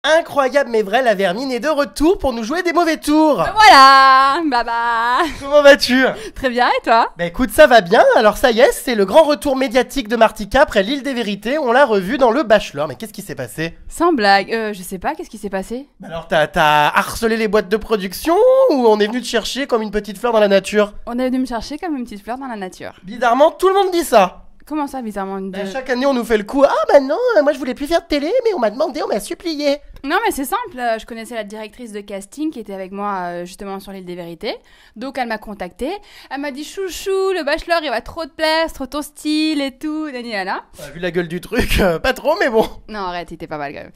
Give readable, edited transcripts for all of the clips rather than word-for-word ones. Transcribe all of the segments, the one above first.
Incroyable mais vrai, la Vermine est de retour pour nous jouer des mauvais tours. Voilà, baba. Comment vas-tu? Très bien, et toi? Bah écoute, ça va bien. Alors ça y est, c'est le grand retour médiatique de Martika après l'île des vérités. On l'a revu dans le Bachelor. Mais qu'est-ce qui s'est passé? Sans blague, je sais pas, qu'est-ce qui s'est passé? Bah alors t'as harcelé les boîtes de production ou on est venu te chercher comme une petite fleur dans la nature? On est venu me chercher comme une petite fleur dans la nature. Bizarrement, tout le monde dit ça. Comment ça, bizarrement? Chaque année, on nous fait le coup. Ah bah non, moi je voulais plus faire de télé, mais on m'a demandé, on m'a supplié. Non, mais c'est simple, je connaissais la directrice de casting qui était avec moi justement sur l'île des vérités. Donc elle m'a contactée, elle m'a dit chouchou, le Bachelor il va trop te plaire, c'est trop ton style et tout, nana. Vu la gueule du truc, pas trop, mais bon. Non, arrête, il était pas mal quand même.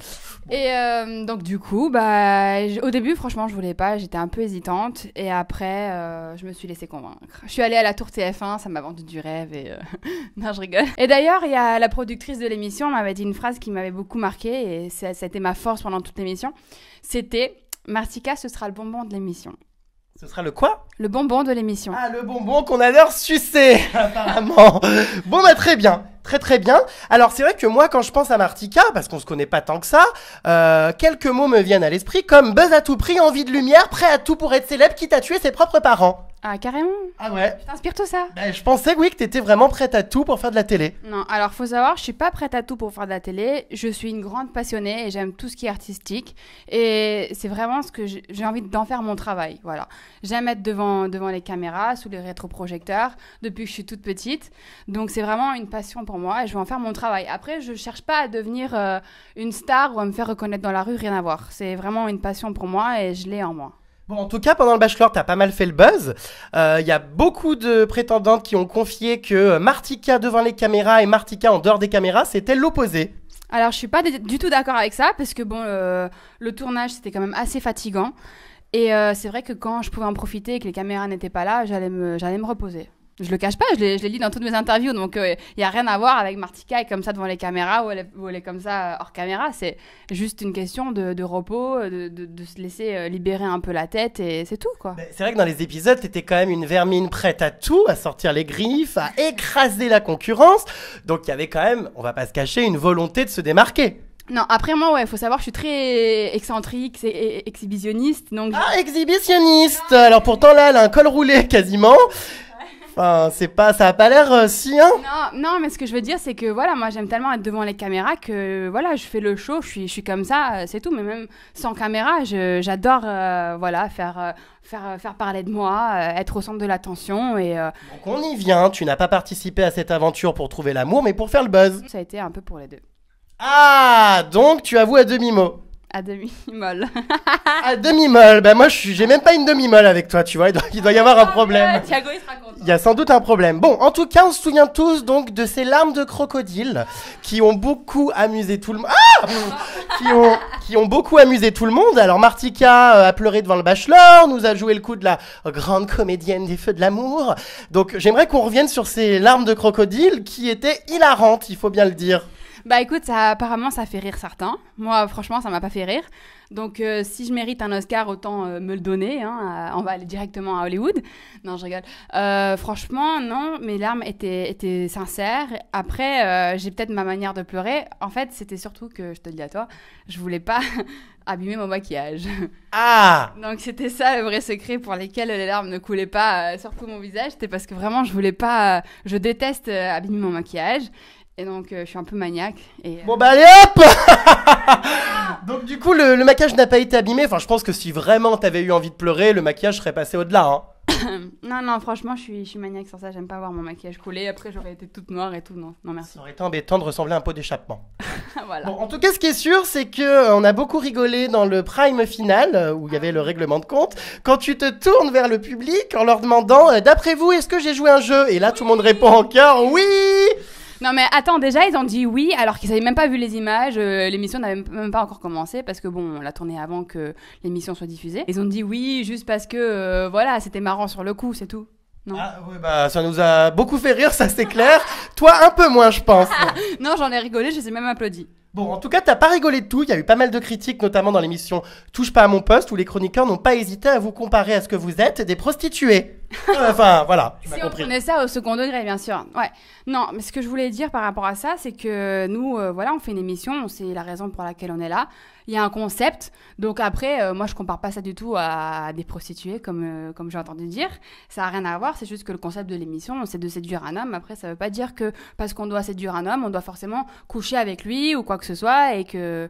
Et donc du coup, au début franchement je voulais pas, j'étais un peu hésitante. Et après, je me suis laissée convaincre. Je suis allée à la tour TF1, ça m'a vendu du rêve et... Non, je rigole. Et d'ailleurs, il y a la productrice de l'émission m'avait dit une phrase qui m'avait beaucoup marquée et ça a été ma force pendant toute l'émission. C'était « Martika, ce sera le bonbon de l'émission ». Ce sera le quoi? Le bonbon de l'émission. Ah, le bonbon qu'on adore sucer, apparemment. Bon, bah très bien. Très bien. Alors c'est vrai que moi quand je pense à Martika, parce qu'on se connaît pas tant que ça, quelques mots me viennent à l'esprit comme buzz à tout prix, envie de lumière, prêt à tout pour être célèbre, quitte à tuer ses propres parents. Ah carrément. Ah ouais. T'inspires tout ça? Bah, je pensais oui que t'étais vraiment prête à tout pour faire de la télé. Non, alors faut savoir, je suis pas prête à tout pour faire de la télé. Je suis une grande passionnée et j'aime tout ce qui est artistique. Et c'est vraiment ce que j'ai envie d'en faire mon travail. Voilà. J'aime être devant les caméras, sous les rétroprojecteurs, depuis que je suis toute petite. Donc c'est vraiment une passion pour moi et je vais en faire mon travail. Après, je cherche pas à devenir une star ou à me faire reconnaître dans la rue, rien à voir. C'est vraiment une passion pour moi et je l'ai en moi. Bon, en tout cas, pendant le Bachelor, t'as pas mal fait le buzz. Y a beaucoup de prétendantes qui ont confié que Martika devant les caméras et Martika en dehors des caméras, c'était l'opposé. Alors, je suis pas du tout d'accord avec ça, parce que bon, le tournage, c'était quand même assez fatigant. Et c'est vrai que quand je pouvais en profiter et que les caméras n'étaient pas là, j'allais me reposer. Je le cache pas, je l'ai dit dans toutes mes interviews, donc il y a rien à voir avec Martika et comme ça devant les caméras ou elle est comme ça hors caméra. C'est juste une question de repos, de se laisser libérer un peu la tête et c'est tout quoi. C'est vrai que dans les épisodes, t'étais quand même une vermine prête à tout, à sortir les griffes, à écraser la concurrence. Donc il y avait quand même, on va pas se cacher, une volonté de se démarquer. Non, après moi, ouais, faut savoir, je suis très excentrique, c'est exhibitionniste, donc... Ah, exhibitionniste. Alors pourtant là, elle a un col roulé quasiment. Enfin, ça a pas l'air si, hein. Non, mais ce que je veux dire, c'est que voilà, moi j'aime tellement être devant les caméras que voilà, je fais le show, je suis comme ça, c'est tout. Mais même sans caméra, j'adore voilà, faire parler de moi, être au centre de l'attention et... Donc on y vient, tu n'as pas participé à cette aventure pour trouver l'amour, mais pour faire le buzz. Ça a été un peu pour les deux. Ah, donc tu avoues à demi-mot. À demi-molle. À demi-molle. Bah moi j'ai même pas une demi-molle avec toi, tu vois, il doit y avoir un problème. Thiago il se raconte. Il y a sans doute un problème. Bon, en tout cas, on se souvient tous donc de ces larmes de crocodile qui ont beaucoup amusé tout le monde. Ah qui ont beaucoup amusé tout le monde. Alors Martika a pleuré devant le Bachelor, nous a joué le coup de la grande comédienne des feux de l'amour. Donc j'aimerais qu'on revienne sur ces larmes de crocodile qui étaient hilarantes, il faut bien le dire. Bah écoute, apparemment ça fait rire certains. Moi franchement ça m'a pas fait rire. Donc si je mérite un Oscar, autant me le donner. Hein, on va aller directement à Hollywood. Non, je rigole. Franchement, non, mes larmes étaient sincères. Après, j'ai peut-être ma manière de pleurer. En fait, c'était surtout que, je te le dis à toi, je voulais pas abîmer mon maquillage. Ah! Donc c'était ça le vrai secret pour lequel les larmes ne coulaient pas sur tout mon visage. C'était parce que vraiment je voulais pas... je déteste abîmer mon maquillage. Et donc, je suis un peu maniaque. Et, Bon bah allez hop. Donc du coup, le maquillage n'a pas été abîmé. Enfin, je pense que si vraiment t'avais eu envie de pleurer, le maquillage serait passé au-delà, hein. Non, franchement, je suis maniaque sur ça. J'aime pas voir mon maquillage couler. Après, j'aurais été toute noire et tout. Non, merci. Ça aurait été embêtant de ressembler à un pot d'échappement. Voilà. Bon, en tout cas, ce qui est sûr, c'est que on a beaucoup rigolé dans le prime final, où il y avait le règlement de compte, quand tu te tournes vers le public en leur demandant d'après vous, est-ce que j'ai joué un jeu? Et là, tout le monde répond en chœur, oui! Non mais attends, déjà ils ont dit oui alors qu'ils avaient même pas vu les images, l'émission n'avait même pas encore commencé parce que bon, on l'a tournée avant que l'émission soit diffusée. Ils ont dit oui juste parce que voilà, c'était marrant sur le coup, c'est tout. Non. Ah oui, bah ça nous a beaucoup fait rire, ça c'est clair. Toi un peu moins, je pense. Non, j'en ai rigolé, je les ai même applaudi. Bon, en tout cas, t'as pas rigolé de tout. Il y a eu pas mal de critiques, notamment dans l'émission Touche pas à mon poste, où les chroniqueurs n'ont pas hésité à vous comparer à ce que vous êtes, des prostituées. Enfin, voilà, tu m'as Si on compris. prenait ça au second degré, bien sûr. Ouais. Non, mais ce que je voulais dire par rapport à ça, c'est que nous, voilà, on fait une émission, c'est la raison pour laquelle on est là. Il y a un concept. Donc après, moi, je compare pas ça du tout à des prostituées, comme j'ai entendu dire. Ça a rien à voir, c'est juste que le concept de l'émission, c'est de séduire un homme. Après, ça veut pas dire que parce qu'on doit séduire un homme, on doit forcément coucher avec lui ou quoi que ce soit, et que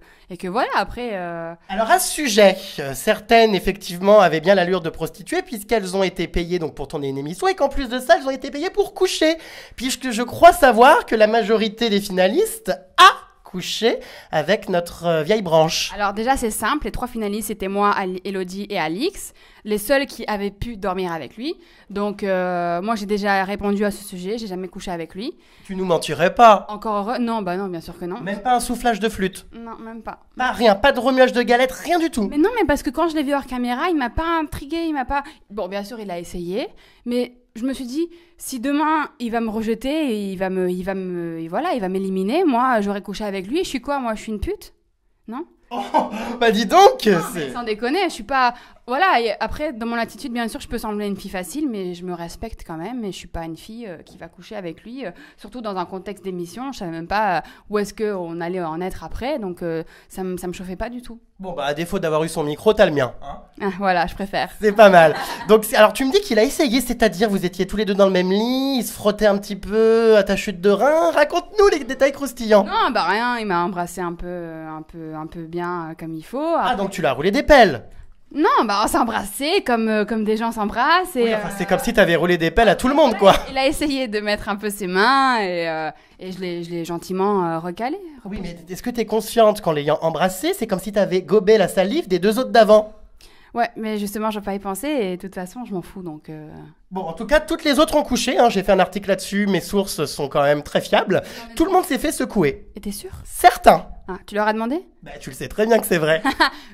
voilà, après... Alors à ce sujet, certaines effectivement avaient bien l'allure de prostituées puisqu'elles ont été payées donc pour tourner une émission et qu'en plus de ça, elles ont été payées pour coucher. Puisque je crois savoir que la majorité des finalistes a couché avec notre vieille branche. Alors déjà, c'est simple. Les 3 finalistes, c'était moi, Elodie et Alix. Les seuls qui avaient pu dormir avec lui. Donc, moi, j'ai déjà répondu à ce sujet. J'ai jamais couché avec lui. Tu nous mentirais pas. Encore heureux. Non, bah non, bien sûr que non. Même pas un soufflage de flûte. Non, même pas. Pas rien, pas de remuage de galette, rien du tout. Mais non, mais parce que quand je l'ai vu hors caméra, il m'a pas intrigué, il m'a pas... Bon, bien sûr, il a essayé, mais je me suis dit, si demain, il va me rejeter et il va m'éliminer, moi, j'aurais couché avec lui, je suis quoi, moi, je suis une pute? Non? Oh, bah dis donc, Non, mais sans déconner, je suis pas... Voilà, et après, dans mon attitude, bien sûr, je peux sembler une fille facile, mais je me respecte quand même, et je suis pas une fille qui va coucher avec lui, surtout dans un contexte d'émission, je savais même pas où est-ce qu'on allait en être après, donc ça me chauffait pas du tout. Bon bah à défaut d'avoir eu son micro, t'as le mien. Hein, Ah, voilà, je préfère. c'est pas mal. Donc alors tu me dis qu'il a essayé, c'est-à-dire vous étiez tous les deux dans le même lit, il se frottait un petit peu à ta chute de rein. Raconte-nous les détails croustillants. Non, bah rien, il m'a embrassé un peu bien comme il faut. Ah donc tu l'as roulé des pelles. Non, bah on s'est embrassé comme des gens s'embrassent. Et, Oui, enfin, c'est comme si t'avais roulé des pelles à tout le monde quoi. il a essayé de mettre un peu ses mains et je l'ai gentiment recalé. Oui mais est-ce que t'es consciente qu'en l'ayant embrassé, c'est comme si t'avais gobé la salive des 2 autres d'avant? Ouais, mais justement, je vais pas y penser et de toute façon, je m'en fous donc. Bon, en tout cas, toutes les autres ont couché, hein. J'ai fait un article là-dessus, mes sources sont quand même très fiables. Tout le monde s'est fait secouer. Et t'es sûr? Certains. Ah, tu leur as demandé? Bah, tu le sais très bien que c'est vrai.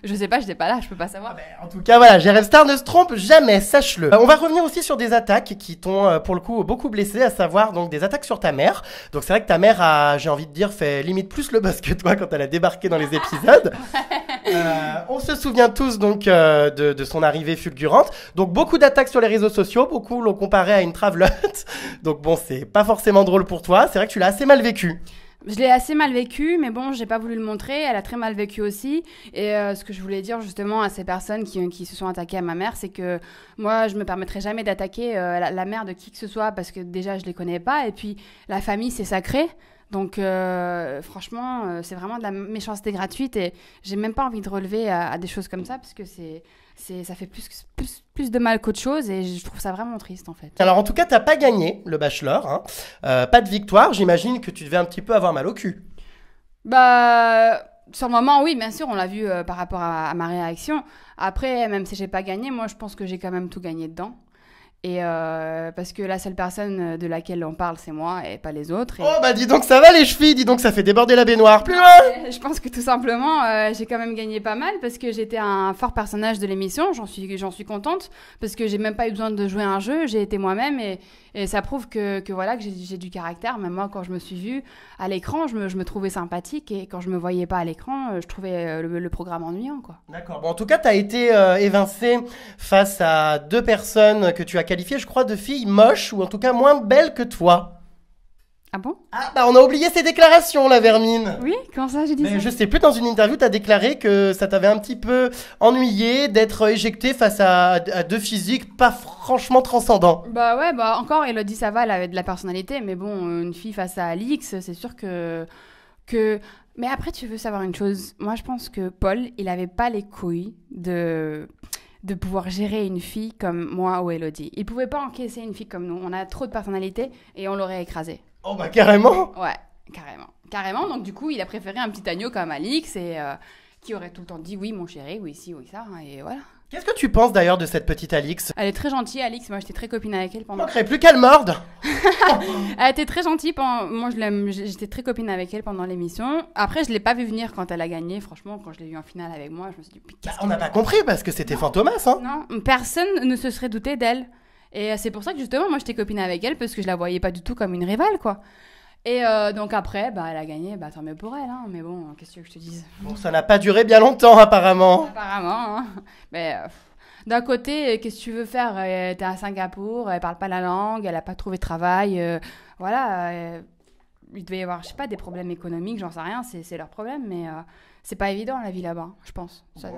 Je sais pas, j'étais pas là, je peux pas savoir. En tout cas, voilà, Jérém Star ne se trompe jamais, sache-le. On va revenir aussi sur des attaques qui t'ont, pour le coup, beaucoup blessé, à savoir donc des attaques sur ta mère. Donc c'est vrai que ta mère a, j'ai envie de dire, fait limite plus le buzz que toi quand elle a débarqué dans les épisodes. On se souvient tous donc de son arrivée fulgurante. Donc beaucoup d'attaques sur les réseaux sociaux, beaucoup l'ont comparé à une travelote. Donc bon, c'est pas forcément drôle pour toi. C'est vrai que tu l'as assez mal vécu. Je l'ai assez mal vécu, mais bon, j'ai pas voulu le montrer. Elle a très mal vécu aussi. Et ce que je voulais dire justement à ces personnes qui se sont attaquées à ma mère, c'est que moi, je me permettrai jamais d'attaquer la mère de qui que ce soit parce que déjà, je les connais pas. Et puis, la famille, c'est sacré. Donc, franchement, c'est vraiment de la méchanceté gratuite et j'ai même pas envie de relever à des choses comme ça parce que ça fait plus de mal qu'autre chose et je trouve ça vraiment triste en fait. Alors en tout cas, t'as pas gagné le Bachelor, hein. Pas de victoire. J'imagine que tu devais un petit peu avoir mal au cul. Bah, sur le moment, oui, bien sûr, on l'a vu par rapport à ma réaction. Après, même si j'ai pas gagné, moi je pense que j'ai quand même tout gagné dedans. Et parce que la seule personne de laquelle on parle, c'est moi et pas les autres. Et... Oh bah dis donc ça va les chevilles, dis donc ça fait déborder la baignoire. Plus loin. Je pense que tout simplement, j'ai quand même gagné pas mal parce que j'étais un fort personnage de l'émission. J'en suis contente parce que j'ai même pas eu besoin de jouer un jeu. J'ai été moi-même et ça prouve que voilà que j'ai du caractère. Même moi, quand je me suis vue à l'écran, je me trouvais sympathique et quand je me voyais pas à l'écran, je trouvais le programme ennuyant, quoi. D'accord. Bon, en tout cas, t'as été évincé face à 2 personnes que tu as qualifiées, je crois, de filles moches ou en tout cas moins belles que toi. Ah bon? Ah bah on a oublié ces déclarations, la vermine. Oui, comment ça j'ai dit ça? Je sais plus, dans une interview, t'as déclaré que ça t'avait un petit peu ennuyé d'être éjecté face à 2 physiques pas franchement transcendants. Bah ouais, bah encore, Elodie, ça va, elle avait de la personnalité, mais bon, une fille face à Alix, c'est sûr que... Mais après, tu veux savoir une chose, moi je pense que Paul, il avait pas les couilles de pouvoir gérer une fille comme moi ou Elodie. Il pouvait pas encaisser une fille comme nous, on a trop de personnalité et on l'aurait écrasé. Oh bah carrément. Ouais, carrément, donc du coup, il a préféré un petit agneau comme Alix et qui aurait tout le temps dit oui mon chéri, oui ci, oui ça, et voilà. Qu'est-ce que tu penses d'ailleurs de cette petite Alix? Elle est très gentille, Alix. Moi, j'étais très copine avec elle Il pendant. manquerait plus qu'elle morde. Elle était très gentille. Moi, je l'aime. J'étais très copine avec elle pendant l'émission. Après, je l'ai pas vue venir quand elle a gagné. Franchement, quand je l'ai vue en finale avec moi, je me suis dit. Bah, on n'a pas compris parce que c'était Fantomas, hein. Non, personne ne se serait douté d'elle. Et c'est pour ça que justement, moi, j'étais copine avec elle parce que je la voyais pas du tout comme une rivale, quoi. Et donc après, bah, elle a gagné, bah, tant mieux pour elle, hein. Mais bon, qu'est-ce que je te dise? Bon, ça n'a pas duré bien longtemps apparemment. Apparemment, hein. Mais D'un côté, qu'est-ce que tu veux faire? T'es à Singapour, elle parle pas la langue, elle a pas trouvé de travail, voilà. Il devait y avoir, je sais pas, des problèmes économiques, j'en sais rien, c'est leur problème, mais c'est pas évident la vie là-bas, je pense. Ça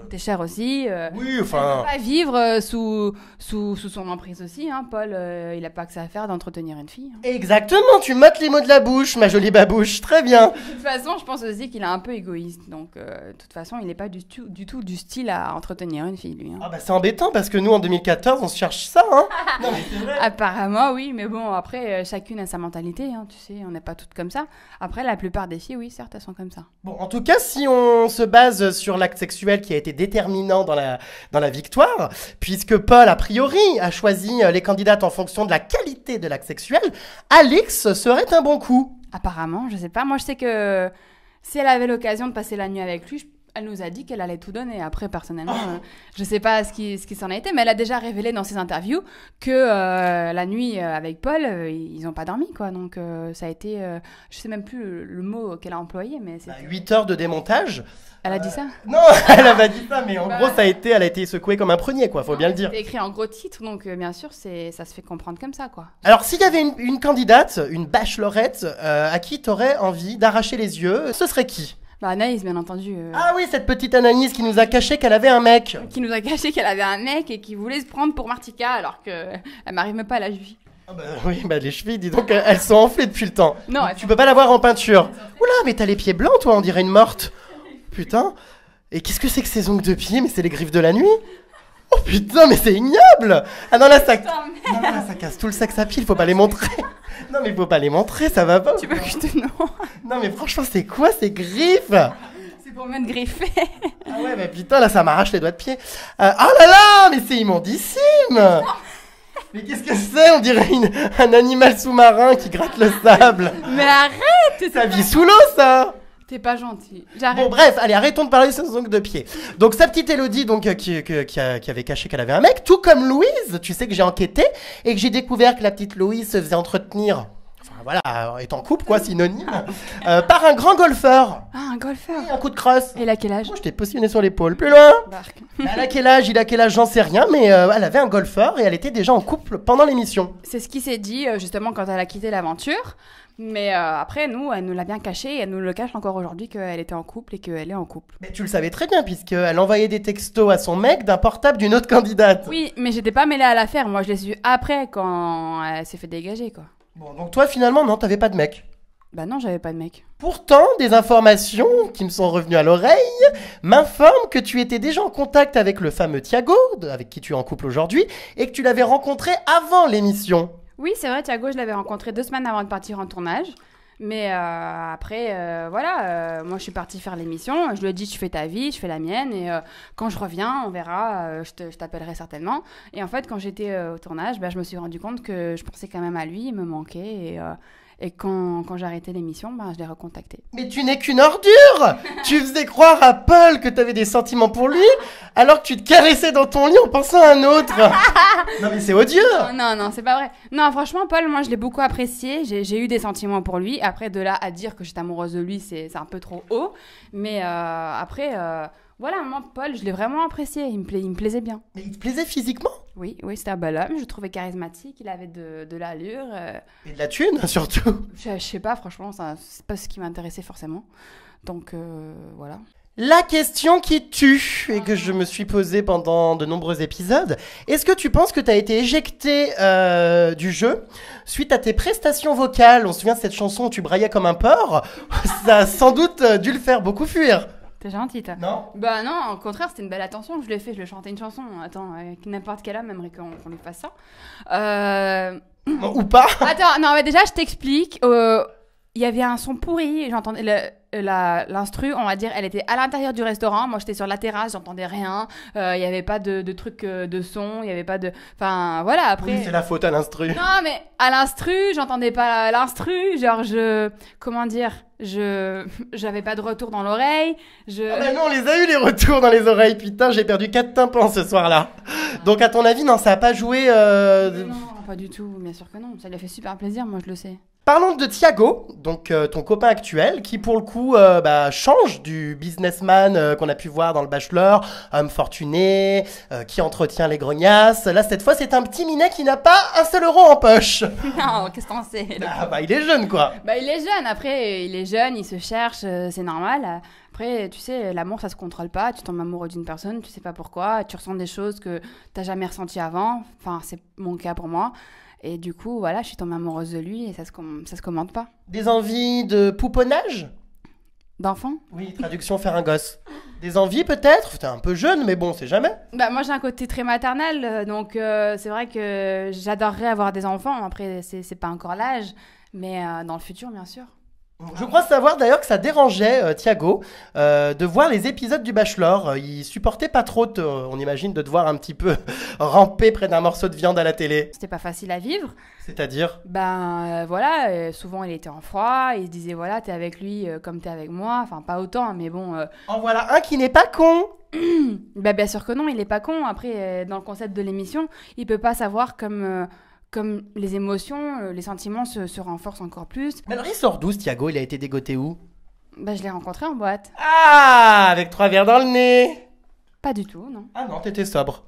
coûter cher aussi. Oui, enfin. Elle peut pas vivre sous son emprise aussi, hein. Paul, il a pas que ça à faire d'entretenir une fille. Hein. Exactement, tu m'ôtes les mots de la bouche, ma jolie babouche, très bien. De toute façon, je pense aussi qu'il est un peu égoïste, donc de toute façon, il n'est pas du tout du style à entretenir une fille, lui. Hein. Ah bah c'est embêtant parce que nous en 2014 on se cherche ça, hein. Non mais c'est vrai. Apparemment, oui, mais bon, après, chacune a sa mentalité, hein, tu sais, on n'est pas toutes comme ça. Après, la plupart des filles, oui, certes, elles sont comme ça. Bon, en tout cas, si on se base sur l'acte sexuel qui a été déterminant dans la victoire, puisque Paul, a priori, a choisi les candidates en fonction de la qualité de l'acte sexuel, Alix serait un bon coup. Apparemment, je sais pas. Moi, je sais que si elle avait l'occasion de passer la nuit avec lui, elle nous a dit qu'elle allait tout donner. Après, personnellement, je sais pas ce qui s'en a été, mais elle a déjà révélé dans ses interviews que la nuit avec Paul, ils ont pas dormi, quoi. Donc, ça a été, je sais même plus le mot qu'elle a employé, mais c'est 8 heures de démontage. Elle a dit ça? Non, elle a pas dit ça, mais en gros, elle a été secouée comme un prunier, quoi, faut bien le dire. C'est écrit en gros titre, donc bien sûr, ça se fait comprendre comme ça, quoi. Alors, s'il y avait une candidate, une bachelorette, à qui t'aurais envie d'arracher les yeux, ce serait qui? Bah, Anaïs, bien entendu. Ah oui, cette petite Anaïs qui nous a caché qu'elle avait un mec. Qui nous a caché qu'elle avait un mec et qui voulait se prendre pour Martika alors qu'elle m'arrive même pas à la cheville. Ah bah oui, bah les chevilles, dis donc, elles sont enflées depuis le temps. Non, tu peux pas la voir en peinture. Oula, mais t'as les pieds blancs, toi, on dirait une morte. Putain. Et qu'est-ce que c'est que ces ongles de pied? Mais c'est les griffes de la nuit? Oh putain, mais c'est ignoble! Ah non, là, ça casse tout le sexe à pile, faut pas les montrer. Non, mais faut pas les montrer, ça va pas. Tu veux que je te... Non. Non, mais franchement, c'est quoi ces griffes? C'est pour me griffer. Ah ouais, mais putain, là, ça m'arrache les doigts de pied. Oh là là, mais c'est immondissime! Mais qu'est-ce que c'est? On dirait un animal sous-marin qui gratte le sable. Mais arrête! Ça vit sous l'eau, ça! T'es pas gentil. J'arrête. Bon, bref, allez, arrêtons de parler de ses ongles de pied. Donc, sa petite Élodie, donc, qui avait caché qu'elle avait un mec, tout comme Louise, tu sais que j'ai enquêté et que j'ai découvert que la petite Louise se faisait entretenir, enfin voilà, est en couple, quoi, synonyme, par un grand golfeur. Ah, un golfeur. Et un coup de crosse. Et il a quel âge? Moi, je t'ai positionné sur l'épaule. Plus loin. Barque. Elle a quel âge? Il a quel âge? J'en sais rien, mais elle avait un golfeur et elle était déjà en couple pendant l'émission. C'est ce qui s'est dit, justement, quand elle a quitté l'aventure. Mais après, elle nous l'a bien caché et elle nous le cache encore aujourd'hui qu'elle était en couple et qu'elle est en couple. Mais tu le savais très bien, puisqu'elle envoyait des textos à son mec d'un portable d'une autre candidate. Oui, mais j'étais pas mêlée à l'affaire. Moi, je l'ai su après, quand elle s'est fait dégager, quoi. Bon, donc toi, finalement, non, t'avais pas de mec. Bah non, j'avais pas de mec. Pourtant, des informations qui me sont revenues à l'oreille m'informent que tu étais déjà en contact avec le fameux Thiago, avec qui tu es en couple aujourd'hui, et que tu l'avais rencontré avant l'émission. Oui, c'est vrai, Thiago, je l'avais rencontré 2 semaines avant de partir en tournage. Mais après, voilà, moi je suis partie faire l'émission. Je lui ai dit, tu fais ta vie, je fais la mienne. Et quand je reviens, on verra, je t'appellerai certainement. Et en fait, quand j'étais au tournage, je me suis rendu compte que je pensais quand même à lui, il me manquait. Et quand j'ai arrêté l'émission, je l'ai recontacté. Mais tu n'es qu'une ordure! Tu faisais croire à Paul que t'avais des sentiments pour lui, alors que tu te caressais dans ton lit en pensant à un autre. Non mais c'est odieux! Non, c'est pas vrai. Non, franchement, Paul, moi je l'ai beaucoup apprécié. J'ai eu des sentiments pour lui. Après, de là à dire que j'étais amoureuse de lui, c'est un peu trop haut. Mais après, voilà, moi, Paul, je l'ai vraiment apprécié. Il me plaisait bien. Mais il te plaisait physiquement? Oui, c'était un bel homme. Je le trouvais charismatique. Il avait de l'allure. Et de la thune, surtout. Je sais pas, franchement, c'est pas ce qui m'intéressait forcément. Donc, voilà. La question qui tue, et que je me suis posée pendant de nombreux épisodes, est-ce que tu penses que tu as été éjecté du jeu suite à tes prestations vocales? On se souvient de cette chanson où tu braillais comme un porc. Ça a sans doute dû le faire beaucoup fuir. T'es gentille, toi. Non? Bah non, au contraire, c'était une belle attention. Je l'ai fait, je lui ai chanté une chanson. Attends, n'importe quel homme aimerait qu'on lui fasse ça. Ou pas? Attends, non, mais déjà, je t'explique. Il y avait un son pourri. J'entendais l'instru, on va dire, elle était à l'intérieur du restaurant. Moi, j'étais sur la terrasse, j'entendais rien. Il y avait pas de truc de son. Il y avait pas de... Enfin, voilà, après... Oui, c'est la faute à l'instru. Non, mais à l'instru, j'entendais pas l'instru. Genre, comment dire? J'avais pas de retour dans l'oreille. Ah bah non, on les a eu les retours dans les oreilles. Putain, j'ai perdu 4 tympans ce soir-là. Donc, à ton avis, non, ça a pas joué... Non, pas du tout. Bien sûr que non. Ça lui a fait super plaisir, moi, je le sais. Parlons de Thiago, donc ton copain actuel, qui pour le coup change du businessman qu'on a pu voir dans le Bachelor, homme fortuné, qui entretient les grognasses. Là, cette fois, c'est un petit minet qui n'a pas un seul euro en poche. Non, qu'est-ce qu'on sait? Ah bah, il est jeune, quoi. Bah, il est jeune, après, il est jeune, il se cherche, c'est normal. Après, tu sais, l'amour, ça se contrôle pas. Tu tombes amoureux d'une personne, tu sais pas pourquoi, tu ressens des choses que t'as jamais ressenties avant. Enfin, c'est mon cas pour moi. Et du coup, voilà, je suis tombée amoureuse de lui et ça se commente pas. Des envies de pouponnage? D'enfant? Oui, traduction faire un gosse. Des envies peut-être? T'es un peu jeune, mais bon, c'est jamais. Bah, moi, j'ai un côté très maternel, donc c'est vrai que j'adorerais avoir des enfants. Après, c'est pas encore l'âge, mais dans le futur, bien sûr. Je crois savoir d'ailleurs que ça dérangeait Thiago de voir les épisodes du Bachelor. Il supportait pas trop, on imagine, de devoir un petit peu ramper près d'un morceau de viande à la télé. C'était pas facile à vivre. C'est-à-dire? Ben voilà, souvent il était en froid, il se disait voilà, t'es avec lui comme t'es avec moi. Enfin, pas autant, mais bon. En voilà un qui n'est pas con! Bah, bien sûr que non, il est pas con. Après, dans le concept de l'émission, il peut pas savoir comme les émotions, les sentiments se renforcent encore plus. Mais alors il sort d'où ce Thiago? Il a été dégoté où? Bah, je l'ai rencontré en boîte. Ah! Avec 3 verres dans le nez! Pas du tout, non. Ah non, t'étais sobre.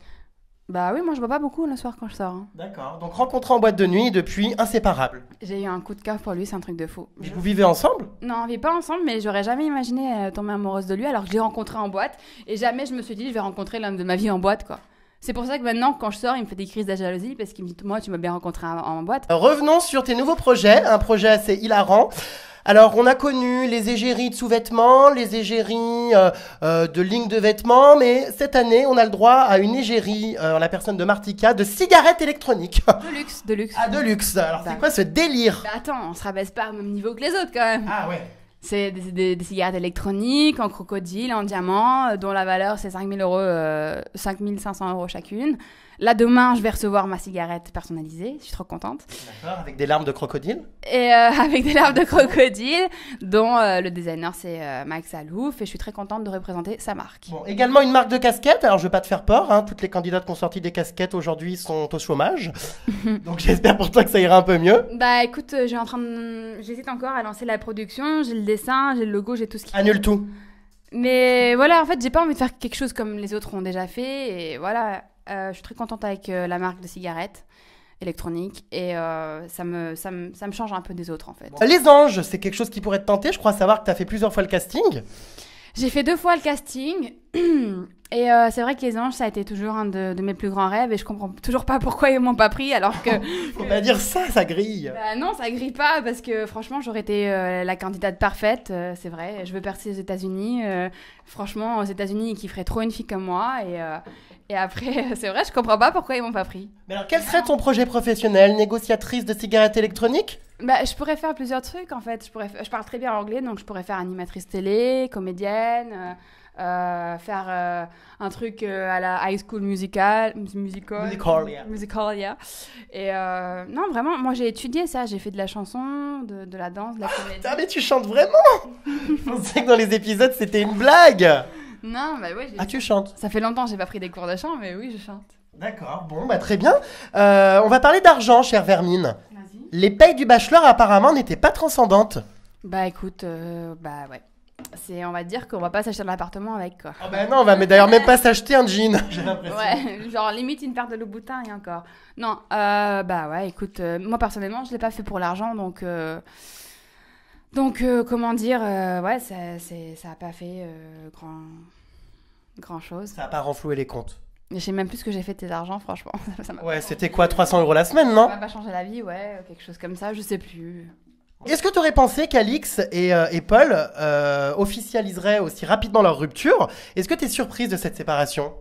Bah oui, moi je bois pas beaucoup le soir quand je sors. Hein. D'accord, donc rencontré en boîte de nuit depuis inséparable. J'ai eu un coup de cœur pour lui, c'est un truc de fou. Et vous vivez ensemble? Non, on vit pas ensemble, mais j'aurais jamais imaginé tomber amoureuse de lui alors que je l'ai rencontré en boîte. Et jamais je me suis dit je vais rencontrer l'homme de ma vie en boîte, quoi. C'est pour ça que maintenant, quand je sors, il me fait des crises de jalousie parce qu'il me dit moi, tu m'as bien rencontré en boîte. Revenons sur tes nouveaux projets, un projet assez hilarant. Alors, on a connu les égéries de sous-vêtements, les égéries de lignes de vêtements, mais cette année, on a le droit à une égérie, en la personne de Martika, de cigarettes électroniques. De luxe. Ah, de luxe. Alors, Bah, c'est quoi ce délire? Bah attends, on se rabaisse pas au même niveau que les autres quand même. Ah ouais. C'est des cigarettes électroniques en crocodile, en diamant, dont la valeur c'est 5 500 euros chacune. Là, demain, je vais recevoir ma cigarette personnalisée. Je suis trop contente. D'accord, avec des larmes de crocodile? Et avec des larmes de crocodile, dont le designer c'est Max Alouf. Et je suis très contente de représenter sa marque. Bon, également une marque de casquettes. Alors, je vais pas te faire peur, hein. Toutes les candidates qui ont sorti des casquettes aujourd'hui sont au chômage. Donc, j'espère pour toi que ça ira un peu mieux. Bah écoute, j'hésite encore à lancer la production. J'ai le dessin, j'ai le logo, j'ai tout ce qu'il faut. Annule tout. Mais voilà, en fait, j'ai pas envie de faire quelque chose comme les autres ont déjà fait. Et voilà, je suis très contente avec la marque de cigarettes électroniques. Et ça me change un peu des autres, en fait. Les anges, c'est quelque chose qui pourrait te tenter. Je crois savoir que tu as fait plusieurs fois le casting. J'ai fait 2 fois le casting. Et c'est vrai que les anges, ça a été toujours un de mes plus grands rêves. Et je comprends toujours pas pourquoi ils m'ont pas pris alors que... Faut pas dire ça grille. Bah non, ça grille pas parce que franchement, j'aurais été la candidate parfaite. C'est vrai, je veux percer aux États-Unis. Franchement, aux États-Unis, ils kifferaient trop une fille comme moi. Et après, c'est vrai, je comprends pas pourquoi ils m'ont pas pris. Mais alors, quel serait ton projet professionnel? Négociatrice de cigarettes électroniques? Bah, je pourrais faire plusieurs trucs en fait. Je parle très bien anglais, donc je pourrais faire animatrice télé, comédienne, faire un truc à la High School Musical. Et non, vraiment, moi j'ai étudié ça. J'ai fait de la chanson, de la danse, de la comédie. Ah, mais tu chantes vraiment? Je pensais que dans les épisodes, c'était une blague. Non, bah ouais. Ah, tu chantes? Ça fait longtemps que j'ai pas pris des cours de chant, mais oui, je chante. D'accord, bon, bah très bien. On va parler d'argent, chère Vermine. Vas-y. Les payes du bachelor, apparemment, n'étaient pas transcendantes. Bah écoute, bah ouais. On va dire qu'on va pas s'acheter un appartement avec, quoi. Oh bah non, on va d'ailleurs même pas s'acheter un jean, j'ai l'impression. Ouais, genre limite une paire de Louboutin et encore. Non, bah ouais, écoute, moi personnellement, je l'ai pas fait pour l'argent, donc comment dire, ouais, ça a pas fait grand chose. Ça a pas renfloué les comptes. Je sais même plus ce que j'ai fait de tes argents, franchement. Ouais, c'était quoi, 300 € la semaine, non? Ça m'a pas changé la vie, ouais, quelque chose comme ça, je sais plus. Est-ce que tu aurais pensé qu'Alix et Paul officialiseraient aussi rapidement leur rupture? Est-ce que tu es surprise de cette séparation?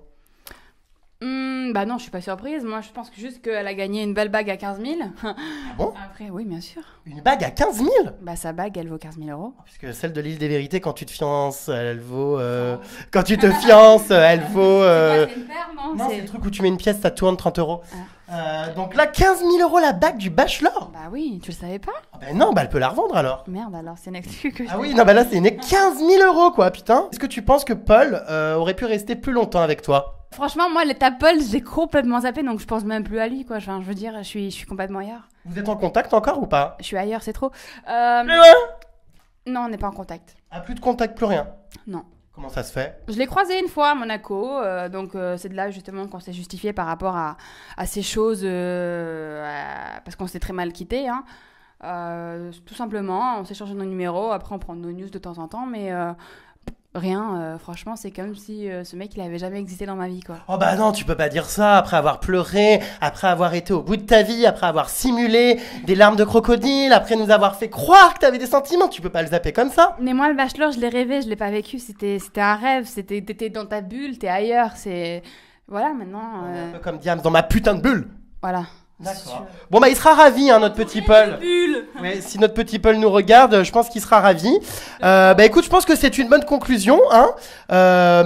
Bah non, je suis pas surprise. Moi, je pense que juste qu'elle a gagné une belle bague à 15 000. Ah bon? Après, oui, bien sûr. Une bague à 15 000? Bah, sa bague, elle vaut 15 000 €. Puisque celle de l'île des vérités, quand tu te fiances, elle vaut... Quand tu te fiances, elle vaut... C'est une paire, non? Non, c'est le truc où tu mets une pièce, ça tourne 30 €. Donc là, 15 000 € la bague du bachelor? Bah oui, tu le savais pas? Ah ben non, bah elle peut la revendre alors. Merde, alors c'est une excuse que je... Ah oui, non, bah là, c'est une 15 000 € quoi, putain. Est-ce que tu penses que Paul aurait pu rester plus longtemps avec toi? Franchement, moi, l'étape Paul, j'ai complètement zappé, donc je pense même plus à lui, quoi. Enfin, je veux dire, je suis complètement ailleurs. Vous êtes en contact encore ou pas? Je suis ailleurs, c'est trop. Plus loin. Non, on n'est pas en contact. Ah, plus de contact, plus rien. Non. Comment ça se fait? Je l'ai croisé une fois à Monaco, donc c'est de là justement qu'on s'est justifié par rapport à ces choses, parce qu'on s'est très mal quitté. Hein. Tout simplement, on s'est changé nos numéros, après on prend nos news de temps en temps, mais rien, franchement, c'est comme si ce mec il avait jamais existé dans ma vie, quoi. Oh bah non, tu peux pas dire ça après avoir pleuré, après avoir été au bout de ta vie, après avoir simulé des larmes de crocodile, après nous avoir fait croire que t'avais des sentiments, tu peux pas le zapper comme ça. Mais moi, le bachelor, je l'ai rêvé, je l'ai pas vécu, c'était un rêve, t'étais dans ta bulle, t'es ailleurs, c'est... Voilà, maintenant... Un peu comme Diams dans ma putain de bulle. Voilà. D'accord. Bon bah il sera ravi, hein, notre petit Paul. Ouais, si notre petit Paul nous regarde, je pense qu'il sera ravi. Bah écoute, je pense que c'est une bonne conclusion. Hein.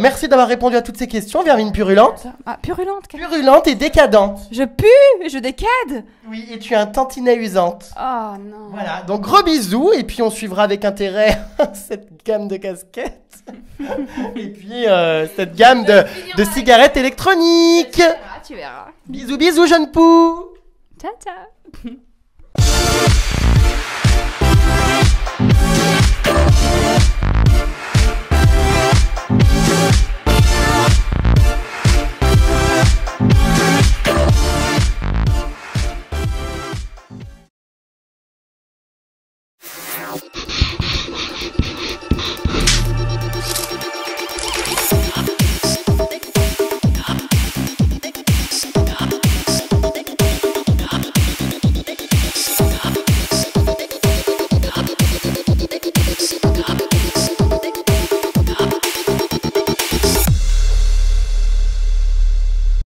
Merci d'avoir répondu à toutes ces questions, Vermine Purulente. Ah, purulente. Purulente et décadente. Je pue, je décade. Oui, et tu es un tantinet usante. Oh non. Voilà, donc gros bisous, et puis on suivra avec intérêt cette gamme de casquettes. Et puis cette gamme de cigarettes électroniques. Tu verras. Bisous, bisous, jeune pou. Ciao, ciao.